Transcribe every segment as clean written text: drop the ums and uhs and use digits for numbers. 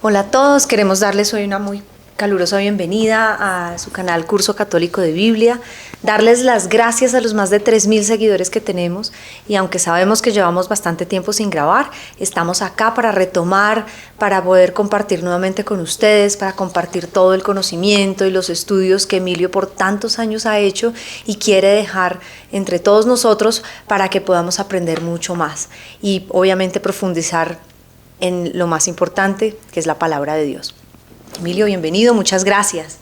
Hola a todos, queremos darles hoy una muy calurosa bienvenida a su canal Curso Católico de Biblia, darles las gracias a los más de 3.000 seguidores que tenemos y aunque sabemos que llevamos bastante tiempo sin grabar, estamos acá para retomar, para poder compartir nuevamente con ustedes, para compartir todo el conocimiento y los estudios que Emilio por tantos años ha hecho y quiere dejar entre todos nosotros para que podamos aprender mucho más y obviamente profundizar en lo más importante, que es la palabra de Dios. Emilio, bienvenido, muchas gracias.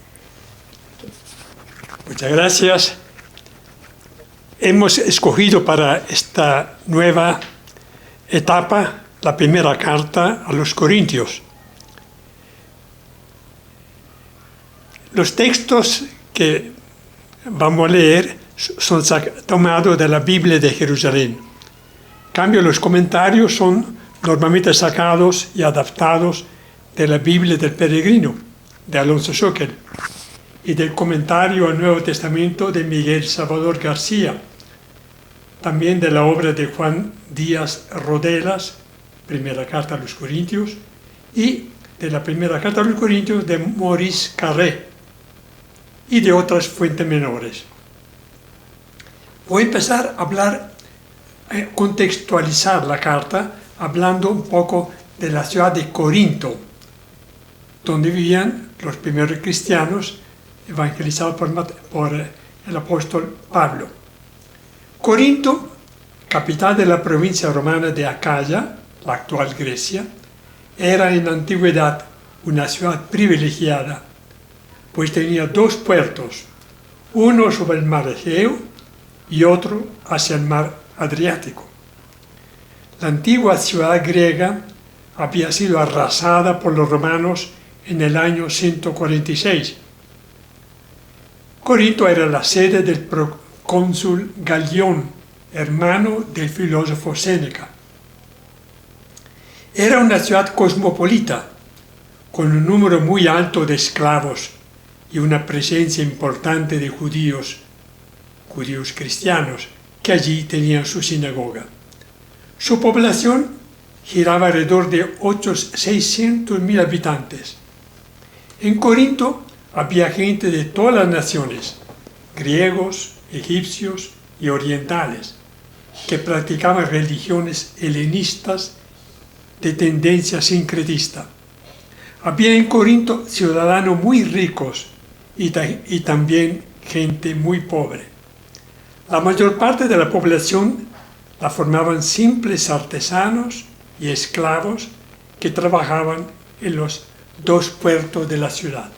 Muchas gracias. Hemos escogido para esta nueva etapa la primera carta a los Corintios. Los textos que vamos a leer son tomados de la Biblia de Jerusalén. En cambio, los comentarios son normalmente sacados y adaptados de la Biblia del Peregrino, de Alonso Schöckel, y del comentario al Nuevo Testamento de Miguel Salvador García, también de la obra de Juan Díaz Rodelas, primera carta a los Corintios, y de la primera carta a los Corintios de Maurice Carré, y de otras fuentes menores. Voy a empezar a hablar, contextualizar la carta, hablando un poco de la ciudad de Corinto, donde vivían los primeros cristianos evangelizados por el apóstol Pablo. Corinto, capital de la provincia romana de Acaya, la actual Grecia, era en la antigüedad una ciudad privilegiada, pues tenía dos puertos, uno sobre el mar Egeo y otro hacia el mar Adriático. La antigua ciudad griega había sido arrasada por los romanos en el año 146. Corinto era la sede del procónsul Galión, hermano del filósofo Séneca. Era una ciudad cosmopolita, con un número muy alto de esclavos y una presencia importante de judíos cristianos, que allí tenían su sinagoga. Su población giraba alrededor de 600.000 habitantes. En Corinto había gente de todas las naciones, griegos, egipcios y orientales, que practicaban religiones helenistas de tendencia sincretista. Había en Corinto ciudadanos muy ricos y también gente muy pobre. La mayor parte de la población la formaban simples artesanos y esclavos que trabajaban en los dos puertos de la ciudad.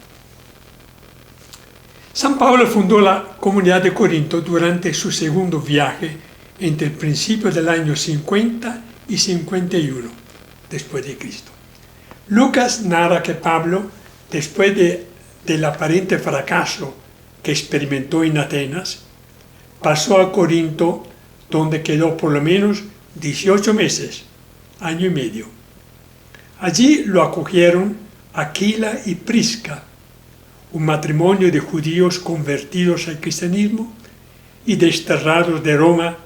San Pablo fundó la comunidad de Corinto durante su segundo viaje entre el principio del año 50 y 51 después de Cristo. Lucas narra que Pablo, después del aparente fracaso que experimentó en Atenas, pasó a Corinto, donde quedó por lo menos 18 meses, año y medio. Allí lo acogieron Aquila y Prisca, un matrimonio de judíos convertidos al cristianismo y desterrados de Roma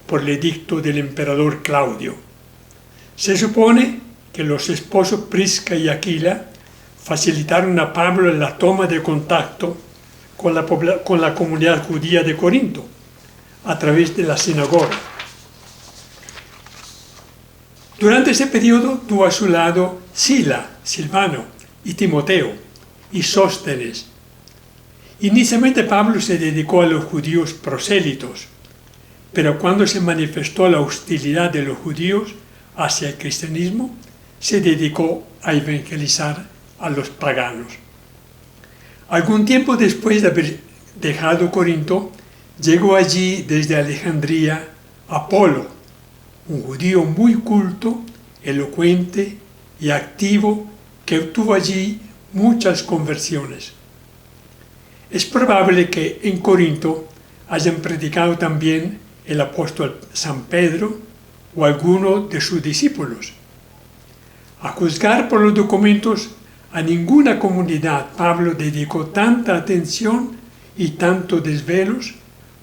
por el edicto del emperador Claudio. Se supone que los esposos Prisca y Aquila facilitaron a Pablo la toma de contacto con la comunidad judía de Corinto a través de la sinagoga. Durante ese periodo tuvo a su lado Sila, Silvano y Timoteo y Sóstenes. Inicialmente Pablo se dedicó a los judíos prosélitos, pero cuando se manifestó la hostilidad de los judíos hacia el cristianismo, se dedicó a evangelizar a los paganos. Algún tiempo después de haber dejado Corinto, llegó allí desde Alejandría Apolo, un judío muy culto, elocuente y activo que obtuvo allí muchas conversiones. Es probable que en Corinto hayan predicado también el apóstol San Pedro o alguno de sus discípulos. A juzgar por los documentos, a ninguna comunidad Pablo dedicó tanta atención y tanto desvelos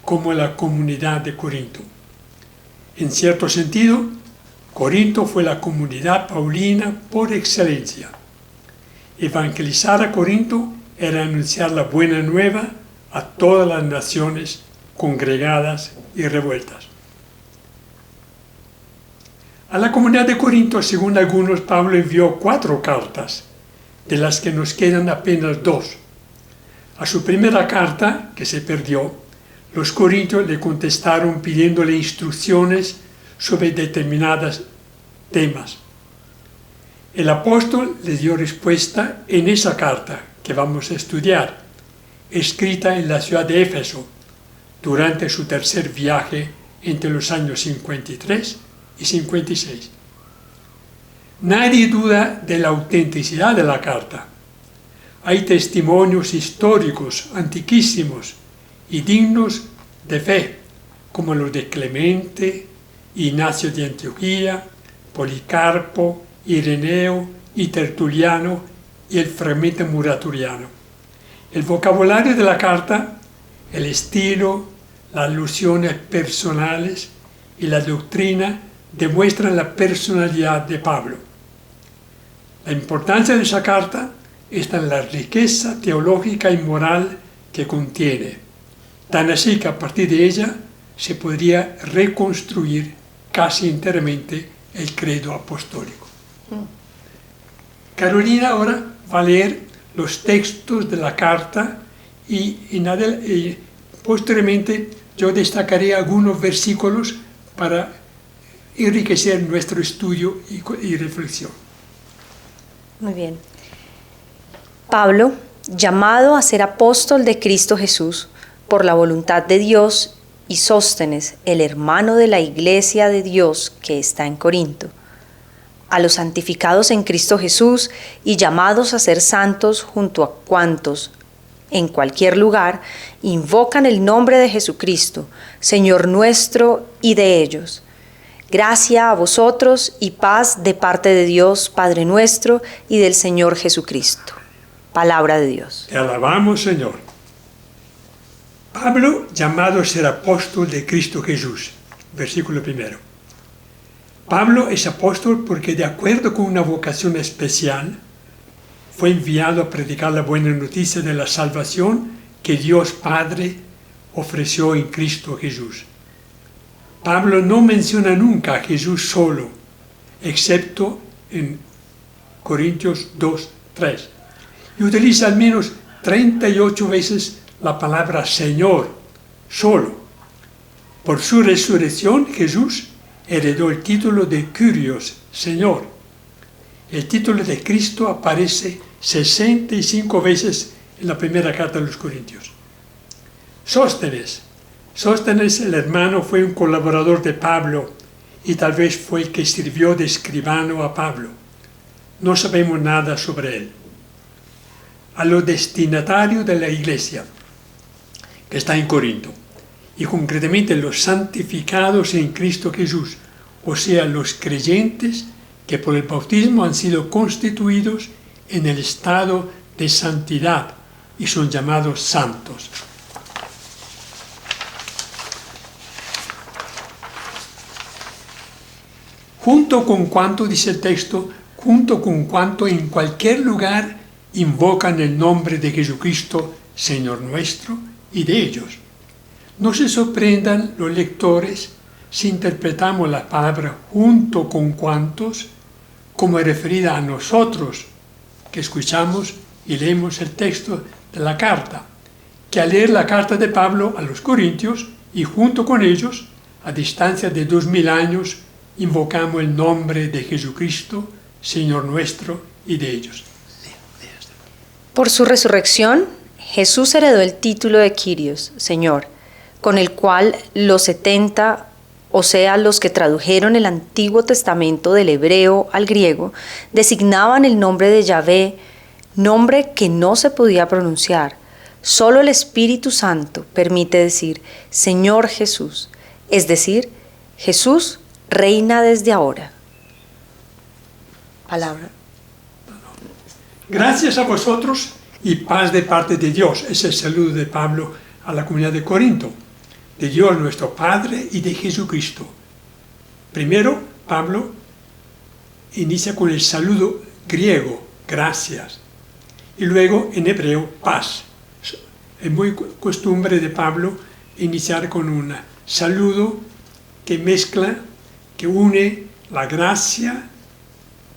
como a la comunidad de Corinto. En cierto sentido, Corinto fue la comunidad paulina por excelencia. Evangelizar a Corinto era anunciar la buena nueva a todas las naciones congregadas y revueltas. A la comunidad de Corinto, según algunos, Pablo envió 4 cartas, de las que nos quedan apenas 2. A su primera carta, que se perdió, los corintios le contestaron pidiéndole instrucciones sobre determinados temas. El apóstol les dio respuesta en esa carta que vamos a estudiar, escrita en la ciudad de Éfeso durante su tercer viaje entre los años 53 y 56. Nadie duda de la autenticidad de la carta. Hay testimonios históricos antiquísimos y dignos de fe, como los de Clemente, Ignacio de Antioquía, Policarpo, Ireneo y Tertuliano y el fragmento muraturiano. El vocabulario de la carta, el estilo, las alusiones personales y la doctrina demuestran la personalidad de Pablo. La importancia de esa carta está en la riqueza teológica y moral que contiene, tan así que a partir de ella se podría reconstruir casi enteramente el credo apostólico. Carolina ahora va a leer los textos de la carta y posteriormente yo destacaré algunos versículos para enriquecer nuestro estudio y reflexión. Muy bien. Pablo, llamado a ser apóstol de Cristo Jesús por la voluntad de Dios, y Sóstenes, el hermano de la iglesia de Dios que está en Corinto, a los santificados en Cristo Jesús y llamados a ser santos junto a cuantos, en cualquier lugar, invocan el nombre de Jesucristo, Señor nuestro y de ellos. Gracia a vosotros y paz de parte de Dios, Padre nuestro, y del Señor Jesucristo. Palabra de Dios. Te alabamos, Señor. Pablo, llamado a ser apóstol de Cristo Jesús. Versículo 1. Pablo es apóstol porque, de acuerdo con una vocación especial, fue enviado a predicar la buena noticia de la salvación que Dios Padre ofreció en Cristo Jesús. Pablo no menciona nunca a Jesús solo, excepto en Corintios 2:3, y utiliza al menos 38 veces la palabra Señor, solo. Por su resurrección, Jesús heredó el título de Kyrios, Señor. El título de Cristo aparece 65 veces en la primera carta de los Corintios. Sóstenes, el hermano, fue un colaborador de Pablo y tal vez fue el que sirvió de escribano a Pablo. No sabemos nada sobre él. A los destinatarios de la iglesia que está en Corinto, y concretamente los santificados en Cristo Jesús, o sea, los creyentes que por el bautismo han sido constituidos en el estado de santidad y son llamados santos. Junto con cuanto, dice el texto, junto con cuanto en cualquier lugar invocan el nombre de Jesucristo, Señor nuestro, y de ellos. No se sorprendan los lectores si interpretamos la palabra junto con cuantos como referida a nosotros, que escuchamos y leemos el texto de la carta, que al leer la carta de Pablo a los Corintios y junto con ellos, a distancia de 2000 años, invocamos el nombre de Jesucristo, Señor nuestro, y de ellos. Por su resurrección, Jesús heredó el título de Kyrios, Señor, con el cual los 70, o sea, los que tradujeron el Antiguo Testamento del hebreo al griego, designaban el nombre de Yahvé, nombre que no se podía pronunciar. Solo el Espíritu Santo permite decir Señor Jesús, es decir, Jesús reina desde ahora. Palabra. Gracias a vosotros y paz de parte de Dios. Es el saludo de Pablo a la comunidad de Corinto. De Dios nuestro Padre y de Jesucristo. Primero, Pablo inicia con el saludo griego, gracias. y luego en hebreo paz. Es muy costumbre de Pablo iniciar con un saludo que mezcla, que une la gracia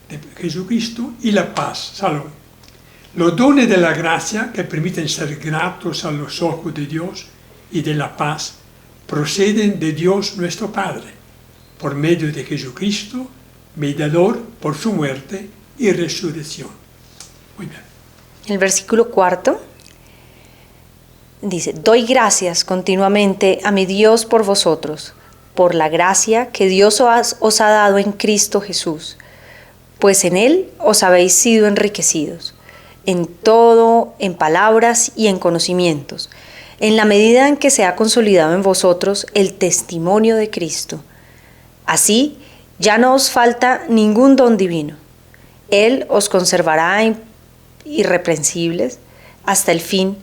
de Jesucristo y la paz, salud. Los dones de la gracia que permiten ser gratos a los ojos de Dios y de la paz proceden de Dios nuestro Padre, por medio de Jesucristo, mediador por su muerte y resurrección. Muy bien. El versículo 4 dice: doy gracias continuamente a mi Dios por vosotros, por la gracia que Dios os ha dado en Cristo Jesús, pues en Él os habéis sido enriquecidos, en todo, en palabras y en conocimientos, en la medida en que se ha consolidado en vosotros el testimonio de Cristo. Así, ya no os falta ningún don divino. Él os conservará irreprensibles hasta el fin,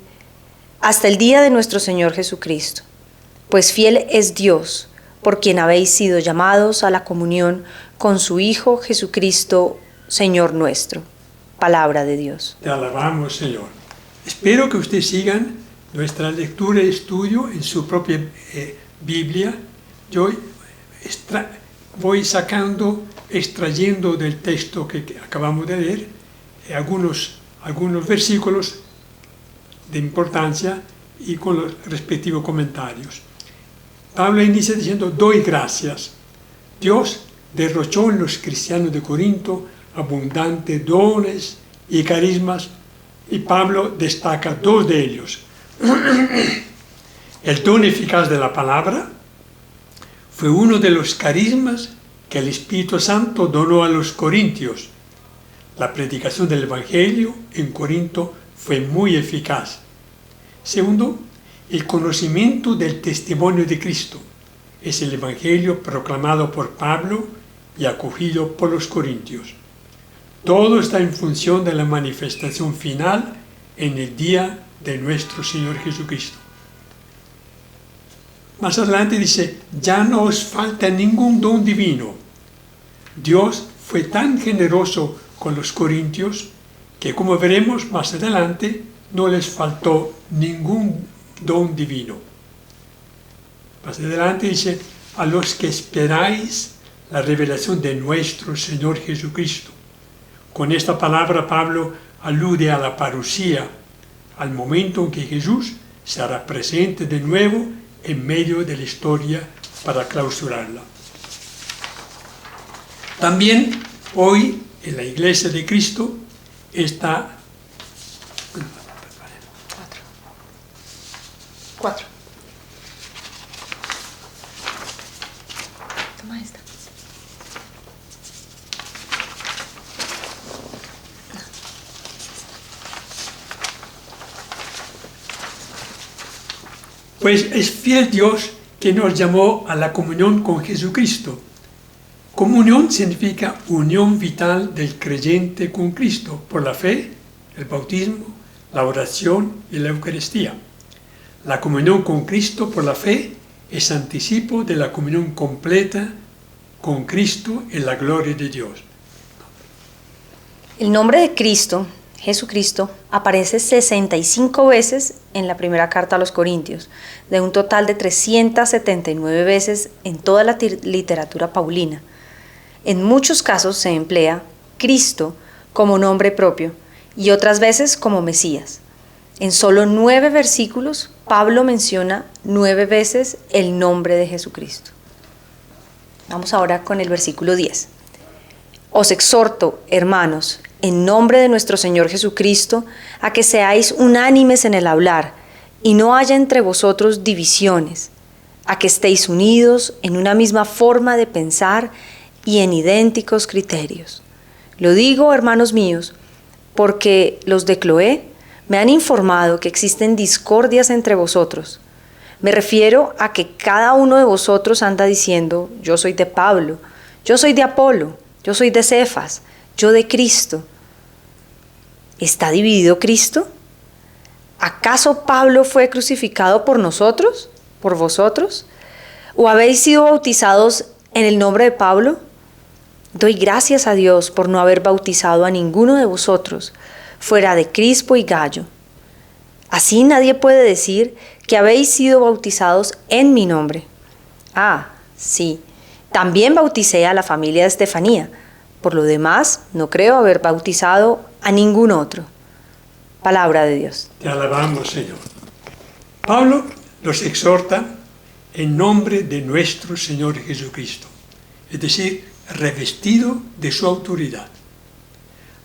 hasta el día de nuestro Señor Jesucristo. Pues fiel es Dios, por quien habéis sido llamados a la comunión con su Hijo Jesucristo, Señor nuestro. Palabra de Dios. Te alabamos, Señor. Espero que ustedes sigan nuestra lectura y estudio en su propia Biblia. Yo voy extrayendo del texto que acabamos de leer algunos versículos de importancia y con los respectivos comentarios. Pablo inicia diciendo: doy gracias. Dios derrochó en los cristianos de Corinto abundantes dones y carismas, y Pablo destaca dos de ellos. El don eficaz de la palabra fue uno de los carismas que el Espíritu Santo donó a los corintios. La predicación del Evangelio en Corinto fue muy eficaz. Segundo, el conocimiento del testimonio de Cristo. Es el Evangelio proclamado por Pablo y acogido por los corintios. Todo está en función de la manifestación final en el día de nuestro Señor Jesucristo. Más adelante dice: ya no os falta ningún don divino. Dios fue tan generoso con los corintios que, como veremos más adelante, no les faltó ningún don divino. Más adelante dice: a los que esperáis la revelación de nuestro Señor Jesucristo. Con esta palabra Pablo alude a la parusía, al momento en que Jesús se hará presente de nuevo en medio de la historia para clausurarla. También hoy en la Iglesia de Cristo está... 4. Toma esta. Pues es fiel Dios que nos llamó a la comunión con Jesucristo. Comunión significa unión vital del creyente con Cristo por la fe, el bautismo, la oración y la Eucaristía. La comunión con Cristo por la fe es anticipo de la comunión completa con Cristo en la gloria de Dios. El nombre de Cristo, Jesucristo, aparece 65 veces en la primera carta a los Corintios, de un total de 379 veces en toda la literatura paulina. En muchos casos se emplea Cristo como nombre propio y otras veces como Mesías. En solo 9 versículos, Pablo menciona 9 veces el nombre de Jesucristo. Vamos ahora con el versículo 10. Os exhorto, hermanos, en nombre de nuestro Señor Jesucristo, a que seáis unánimes en el hablar, y no haya entre vosotros divisiones, a que estéis unidos en una misma forma de pensar y en idénticos criterios. Lo digo, hermanos míos, porque los de Cloé me han informado que existen discordias entre vosotros. Me refiero a que cada uno de vosotros anda diciendo: yo soy de Pablo, yo soy de Apolo, yo soy de Cefas, yo de Cristo. ¿Está dividido Cristo? ¿Acaso Pablo fue crucificado por nosotros, por vosotros? ¿O habéis sido bautizados en el nombre de Pablo? Doy gracias a Dios por no haber bautizado a ninguno de vosotros, fuera de Crispo y Gayo. Así nadie puede decir que habéis sido bautizados en mi nombre. Ah, sí, también bauticé a la familia de Estefanía. Por lo demás, no creo haber bautizado a ningún otro. Palabra de Dios. Te alabamos, Señor. Pablo los exhorta en nombre de nuestro Señor Jesucristo, es decir, revestido de su autoridad.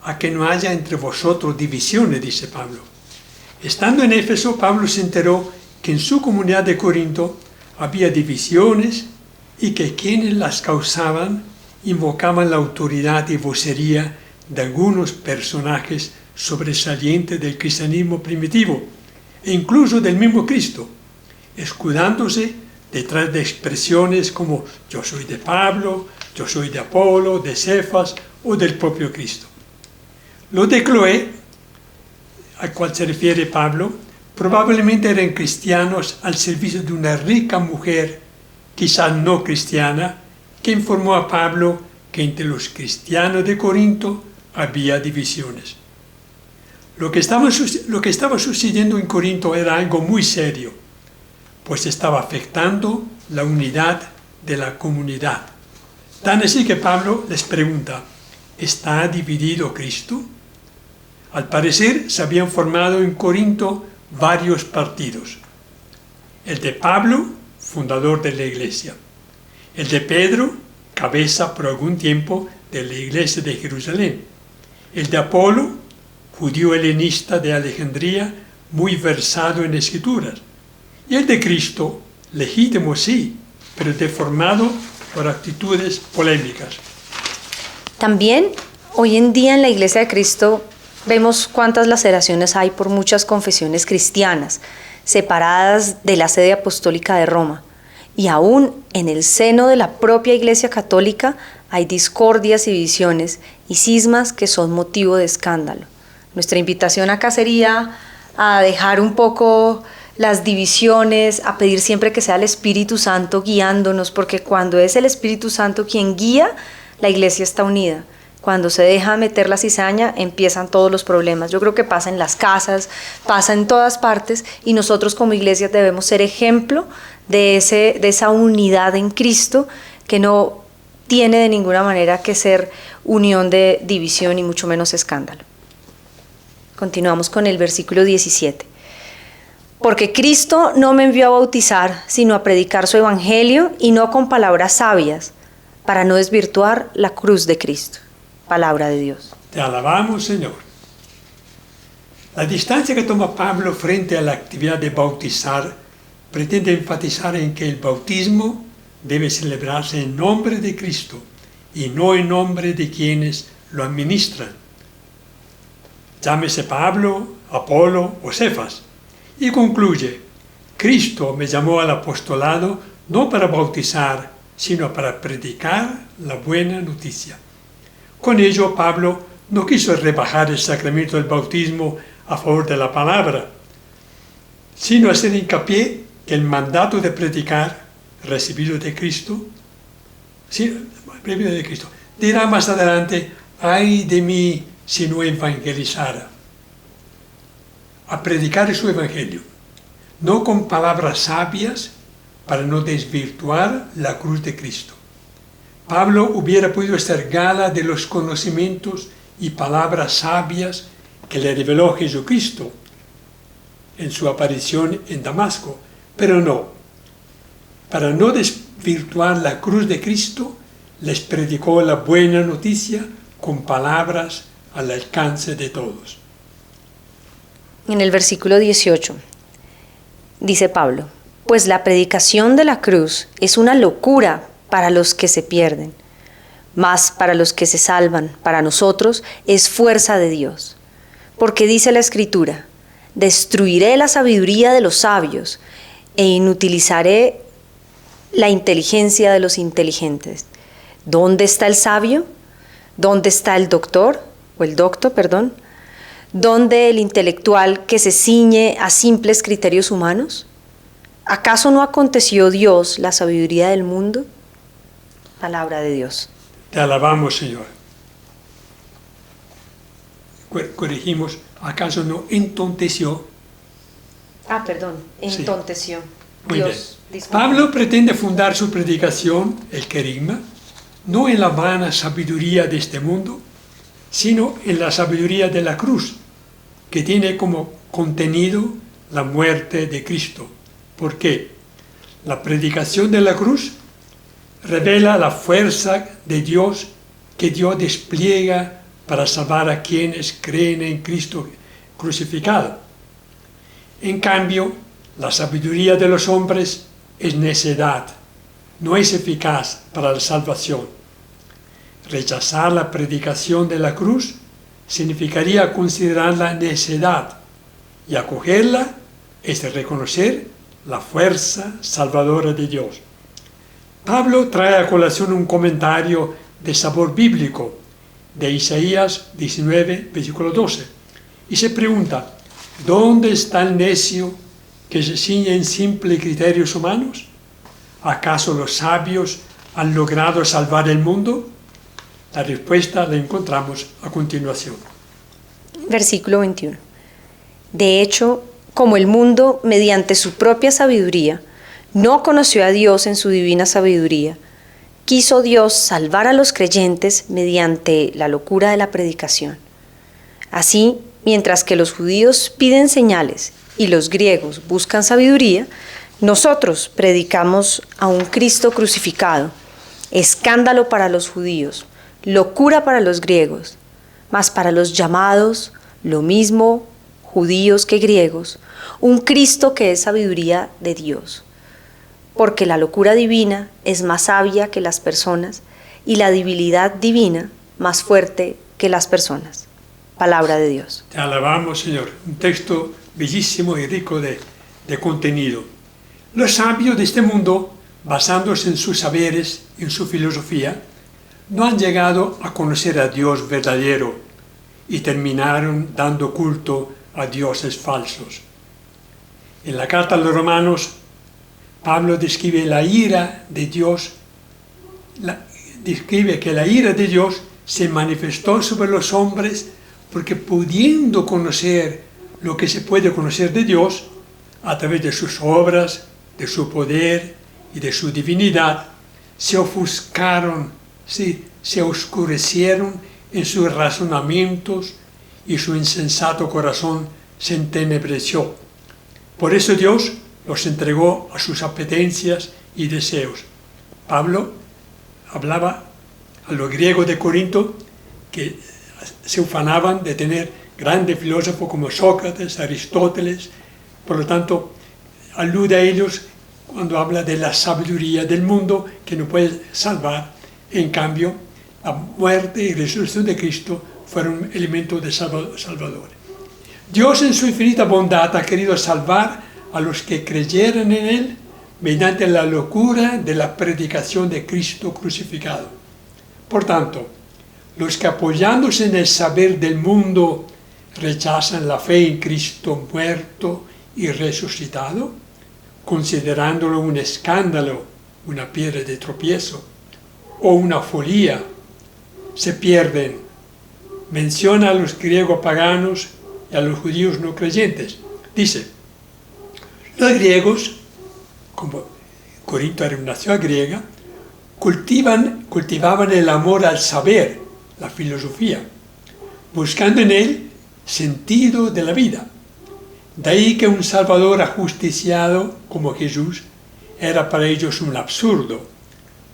A que no haya entre vosotros divisiones, dice Pablo. Estando en Éfeso, Pablo se enteró que en su comunidad de Corinto había divisiones y que quienes las causaban invocaban la autoridad y vocería de algunos personajes sobresalientes del cristianismo primitivo e incluso del mismo Cristo, escudándose detrás de expresiones como yo soy de Pablo, yo soy de Apolo, de Cefas o del propio Cristo. Los de Cloé, al cual se refiere Pablo, probablemente eran cristianos al servicio de una rica mujer, quizás no cristiana, que informó a Pablo que entre los cristianos de Corinto había divisiones. Lo que estaba sucediendo en Corinto era algo muy serio, pues estaba afectando la unidad de la comunidad. Tan así que Pablo les pregunta, ¿está dividido Cristo? Al parecer se habían formado en Corinto varios partidos. El de Pablo, fundador de la iglesia. El de Pedro, cabeza por algún tiempo de la iglesia de Jerusalén. El de Apolo, judío helenista de Alejandría, muy versado en escrituras. Y el de Cristo, legítimo sí, pero deformado por actitudes polémicas. También hoy en día en la Iglesia de Cristo vemos cuántas laceraciones hay por muchas confesiones cristianas, separadas de la sede apostólica de Roma. Y aún en el seno de la propia Iglesia Católica hay discordias y divisiones y cismas que son motivo de escándalo. Nuestra invitación acá sería a dejar un poco las divisiones, a pedir siempre que sea el Espíritu Santo guiándonos, porque cuando es el Espíritu Santo quien guía, la Iglesia está unida. Cuando se deja meter la cizaña, empiezan todos los problemas. Yo creo que pasa en las casas, pasa en todas partes, y nosotros como Iglesia debemos ser ejemplo de esa unidad en Cristo, que no tiene de ninguna manera que ser unión de división y mucho menos escándalo. Continuamos con el versículo 17. Porque Cristo no me envió a bautizar, sino a predicar su evangelio y no con palabras sabias, para no desvirtuar la cruz de Cristo. Palabra de Dios. Te alabamos, Señor. La distancia que toma Pablo frente a la actividad de bautizar pretende enfatizar en que el bautismo debe celebrarse en nombre de Cristo y no en nombre de quienes lo administran. Llámese Pablo, Apolo o Cefas. Y concluye, Cristo me llamó al apostolado no para bautizar, sino para predicar la buena noticia. Con ello, Pablo no quiso rebajar el sacramento del bautismo a favor de la palabra, sino hacer hincapié que el mandato de predicar, recibido de Cristo, dirá más adelante, ay de mí si no evangelizara. A predicar su evangelio, no con palabras sabias para no desvirtuar la cruz de Cristo. Pablo hubiera podido hacer gala de los conocimientos y palabras sabias que le reveló Jesucristo en su aparición en Damasco, pero no. Para no desvirtuar la cruz de Cristo, les predicó la buena noticia con palabras al alcance de todos. En el versículo 18 dice Pablo, pues la predicación de la cruz es una locura para los que se pierden, mas para los que se salvan, para nosotros, es fuerza de Dios. Porque dice la Escritura, destruiré la sabiduría de los sabios e inutilizaré la inteligencia de los inteligentes. ¿Dónde está el sabio? ¿Dónde está el doctor? O el docto, perdón. ¿Dónde el intelectual que se ciñe a simples criterios humanos? ¿Acaso no aconteció Dios la sabiduría del mundo? Palabra de Dios. Te alabamos, Señor. corregimos, ¿acaso no entonteció? Ah, perdón, entonteció. Muy bien. Disculpe. Pablo pretende fundar su predicación, el querigma, no en la vana sabiduría de este mundo, sino en la sabiduría de la cruz, que tiene como contenido la muerte de Cristo. ¿Por qué? La predicación de la cruz revela la fuerza de Dios que Dios despliega para salvar a quienes creen en Cristo crucificado. En cambio, la sabiduría de los hombres es necedad, no es eficaz para la salvación. Rechazar la predicación de la cruz significaría considerarla necedad, y acogerla es reconocer la fuerza salvadora de Dios. Pablo trae a colación un comentario de sabor bíblico de Isaías 19, versículo 12, y se pregunta: ¿dónde está el necio que se ciñe en simples criterios humanos? ¿Acaso los sabios han logrado salvar el mundo? La respuesta la encontramos a continuación. Versículo 21. De hecho, como el mundo, mediante su propia sabiduría, no conoció a Dios en su divina sabiduría, quiso Dios salvar a los creyentes mediante la locura de la predicación. Así, mientras que los judíos piden señales y los griegos buscan sabiduría, nosotros predicamos a un Cristo crucificado, escándalo para los judíos, locura para los griegos, mas para los llamados, lo mismo judíos que griegos, un Cristo que es sabiduría de Dios. Porque la locura divina es más sabia que las personas y la debilidad divina más fuerte que las personas. Palabra de Dios. Te alabamos, Señor. Un texto bellísimo y rico de contenido. Los sabios de este mundo, basándose en sus saberes y en su filosofía, no han llegado a conocer a Dios verdadero y terminaron dando culto a dioses falsos. En la carta a los Romanos, Pablo describe la ira de Dios, describe que la ira de Dios se manifestó sobre los hombres porque pudiendo conocer lo que se puede conocer de Dios a través de sus obras, de su poder y de su divinidad, se ofuscaron, se oscurecieron en sus razonamientos y su insensato corazón se entenebreció. Por eso Dios los entregó a sus apetencias y deseos. Pablo hablaba a los griegos de Corinto que se ufanaban de tener grandes filósofos como Sócrates, Aristóteles, por lo tanto alude a ellos cuando habla de la sabiduría del mundo que no puede salvar. En cambio, la muerte y resurrección de Cristo fueron elementos de salvadores. Dios en su infinita bondad ha querido salvar a los que creyeran en Él mediante la locura de la predicación de Cristo crucificado. Por tanto, los que apoyándose en el saber del mundo rechazan la fe en Cristo muerto y resucitado, considerándolo un escándalo, una piedra de tropiezo o una folía, se pierden. Menciona a los griegos paganos y a los judíos no creyentes. Dice, los griegos, como Corinto era una ciudad griega, cultivaban el amor al saber, la filosofía, buscando en él sentido de la vida. De ahí que un Salvador ajusticiado como Jesús era para ellos un absurdo,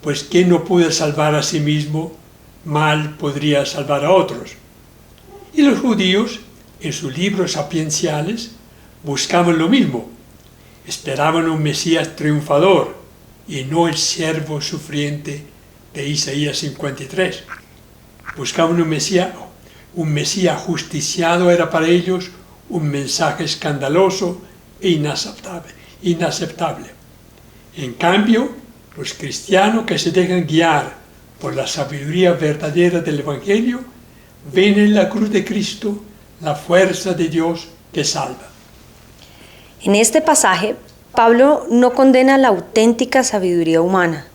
pues quien no puede salvar a sí mismo, mal podría salvar a otros. Y los judíos, en sus libros sapienciales, buscaban lo mismo. Esperaban un Mesías triunfador y no el siervo sufriente de Isaías 53. Buscaban un Mesías justiciado, era para ellos un mensaje escandaloso e inaceptable. En cambio, los cristianos que se dejan guiar por la sabiduría verdadera del Evangelio ven en la cruz de Cristo la fuerza de Dios que salva. En este pasaje, Pablo no condena la auténtica sabiduría humana,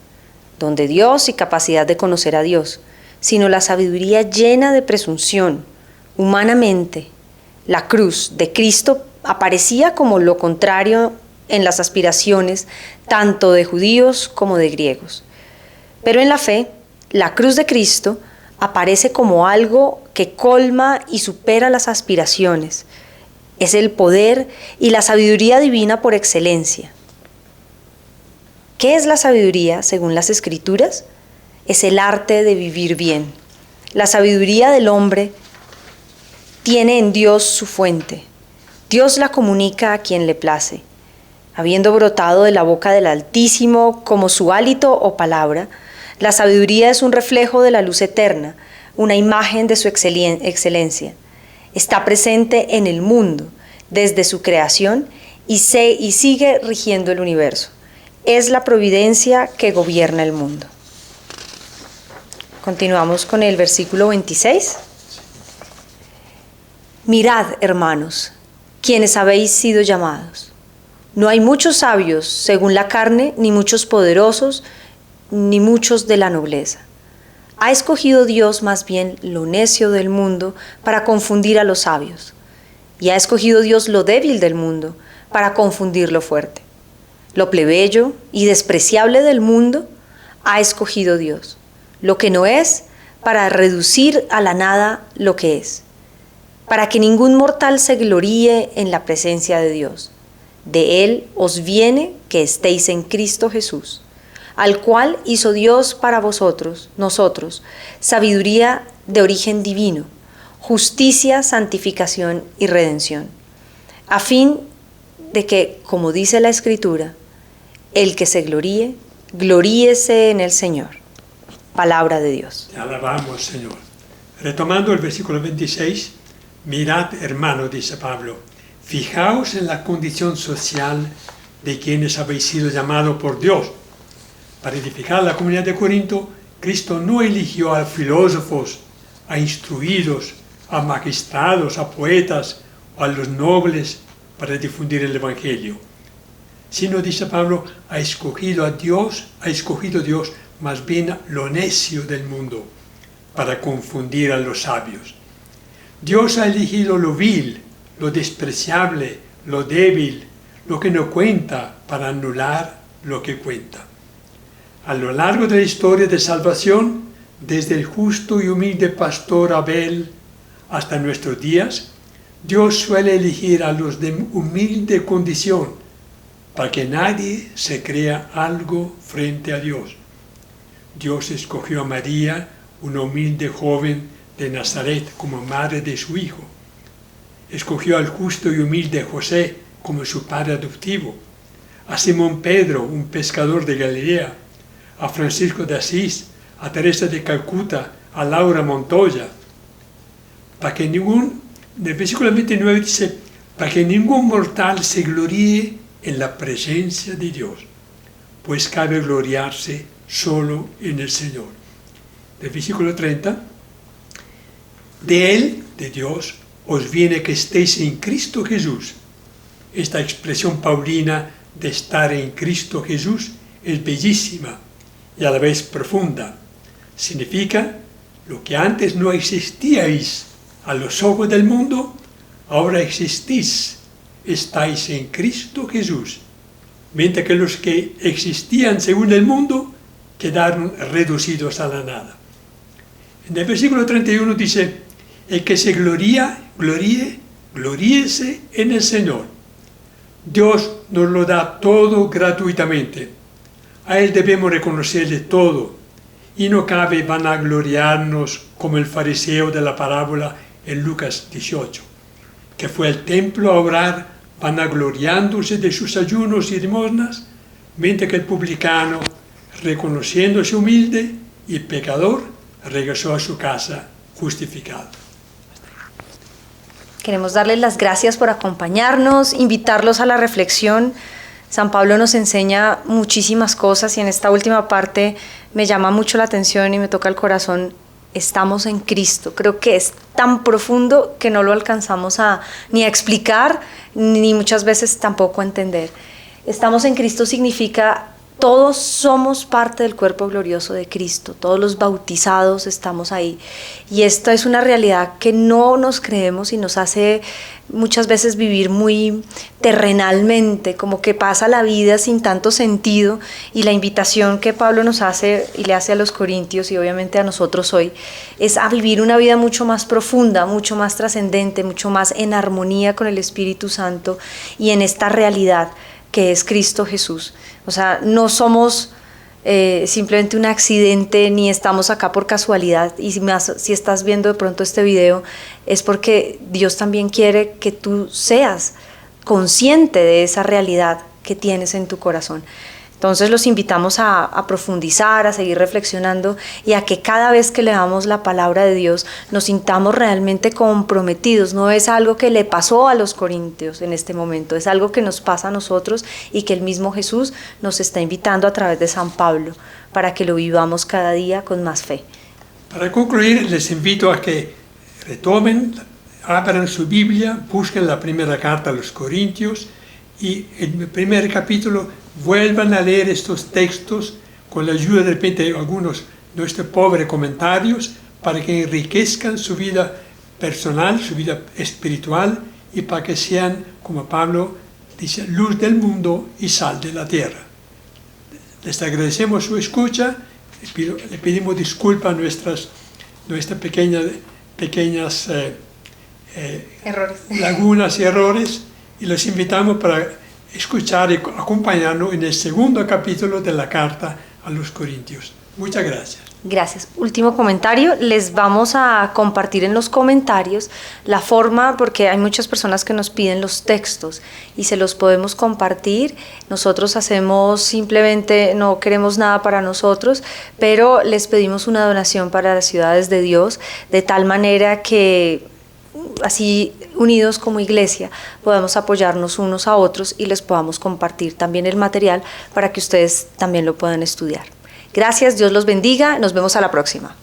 don de Dios y capacidad de conocer a Dios, sino la sabiduría llena de presunción, Humanamente, la cruz de Cristo aparecía como lo contrario en las aspiraciones tanto de judíos como de griegos. Pero en la fe, la cruz de Cristo aparece como algo que colma y supera las aspiraciones. Es el poder y la sabiduría divina por excelencia. ¿Qué es la sabiduría según las Escrituras? Es el arte de vivir bien. La sabiduría del hombre tiene en Dios su fuente. Dios la comunica a quien le place. Habiendo brotado de la boca del Altísimo como su hálito o palabra, la sabiduría es un reflejo de la luz eterna, una imagen de su excelencia. Está presente en el mundo desde su creación y sigue rigiendo el universo. Es la providencia que gobierna el mundo. Continuamos con el versículo 26. Mirad, hermanos, quienes habéis sido llamados. No hay muchos sabios según la carne, ni muchos poderosos, ni muchos de la nobleza. Ha escogido Dios más bien lo necio del mundo para confundir a los sabios. Y ha escogido Dios lo débil del mundo para confundir lo fuerte. Lo plebeyo y despreciable del mundo ha escogido Dios. Lo que no es, para reducir a la nada lo que es. Para que ningún mortal se gloríe en la presencia de Dios. De Él os viene que estéis en Cristo Jesús, al cual hizo Dios para nosotros, sabiduría de origen divino, justicia, santificación y redención, a fin de que, como dice la Escritura, el que se gloríe, gloríese en el Señor. Palabra de Dios. Te alabamos, Señor. Retomando el versículo 26, mirad, hermano, dice Pablo, fijaos en la condición social de quienes habéis sido llamados por Dios. Para edificar la comunidad de Corinto, Cristo no eligió a filósofos, a instruidos, a magistrados, a poetas o a los nobles para difundir el Evangelio, sino, dice Pablo, ha escogido Dios más bien lo necio del mundo para confundir a los sabios. Dios ha elegido lo vil, lo despreciable, lo débil, lo que no cuenta para anular lo que cuenta. A lo largo de la historia de salvación, desde el justo y humilde pastor Abel hasta nuestros días, Dios suele elegir a los de humilde condición para que nadie se crea algo frente a Dios. Dios escogió a María, una humilde joven de Nazaret, como madre de su hijo. Escogió al justo y humilde José como su padre adoptivo, a Simón Pedro, un pescador de Galilea, a Francisco de Asís, a Teresa de Calcuta, a Laura Montoya. Del versículo 29 dice, para que ningún mortal se gloríe en la presencia de Dios, pues cabe gloriarse solo en el Señor. Del versículo 30, de Él, de Dios, os viene que estéis en Cristo Jesús. Esta expresión paulina de estar en Cristo Jesús es bellísima y a la vez profunda. Significa lo que antes no existíais a los ojos del mundo, ahora existís, estáis en Cristo Jesús, mientras que los que existían según el mundo quedaron reducidos a la nada. En el versículo 31 dice, el que se gloríese en el Señor. Dios nos lo da todo gratuitamente. A Él debemos reconocerle todo. Y no cabe vanagloriarnos como el fariseo de la parábola en Lucas 18, que fue al templo a orar vanagloriándose de sus ayunos y limosnas, mientras que el publicano, reconociéndose humilde y pecador, regresó a su casa justificado. Queremos darles las gracias por acompañarnos, invitarlos a la reflexión. San Pablo nos enseña muchísimas cosas y en esta última parte me llama mucho la atención y me toca el corazón. Estamos en Cristo. Creo que es tan profundo que no lo alcanzamos ni a explicar, ni muchas veces tampoco a entender. Estamos en Cristo significa Todos somos parte del cuerpo glorioso de Cristo, todos los bautizados estamos ahí. Y esta es una realidad que no nos creemos y nos hace muchas veces vivir muy terrenalmente, como que pasa la vida sin tanto sentido. Y la invitación que Pablo nos hace y le hace a los corintios y obviamente a nosotros hoy es a vivir una vida mucho más profunda, mucho más trascendente, mucho más en armonía con el Espíritu Santo y en esta realidad que es Cristo Jesús. O sea, no somos simplemente un accidente ni estamos acá por casualidad, y si estás viendo de pronto este video es porque Dios también quiere que tú seas consciente de esa realidad que tienes en tu corazón. Entonces los invitamos a profundizar, a seguir reflexionando y a que cada vez que leamos la palabra de Dios nos sintamos realmente comprometidos. No es algo que le pasó a los corintios en este momento, es algo que nos pasa a nosotros y que el mismo Jesús nos está invitando a través de San Pablo para que lo vivamos cada día con más fe. Para concluir, les invito a que retomen, abran su Biblia, busquen la primera carta a los Corintios y en el primer capítulo vuelvan a leer estos textos con la ayuda de repente de algunos de nuestros pobres comentarios para que enriquezcan su vida personal, su vida espiritual y para que sean, como Pablo dice, luz del mundo y sal de la tierra. Les agradecemos su escucha, le pedimos disculpas a nuestras pequeñas lagunas y errores y los invitamos para escuchar y acompañarnos en el segundo capítulo de la carta a los Corintios. Muchas gracias. Gracias. Último comentario, les vamos a compartir en los comentarios la forma, porque hay muchas personas que nos piden los textos y se los podemos compartir. Nosotros hacemos simplemente, no queremos nada para nosotros, pero les pedimos una donación para las ciudades de Dios, de tal manera que así unidos como iglesia podamos apoyarnos unos a otros y les podamos compartir también el material para que ustedes también lo puedan estudiar. Gracias, Dios los bendiga, nos vemos a la próxima.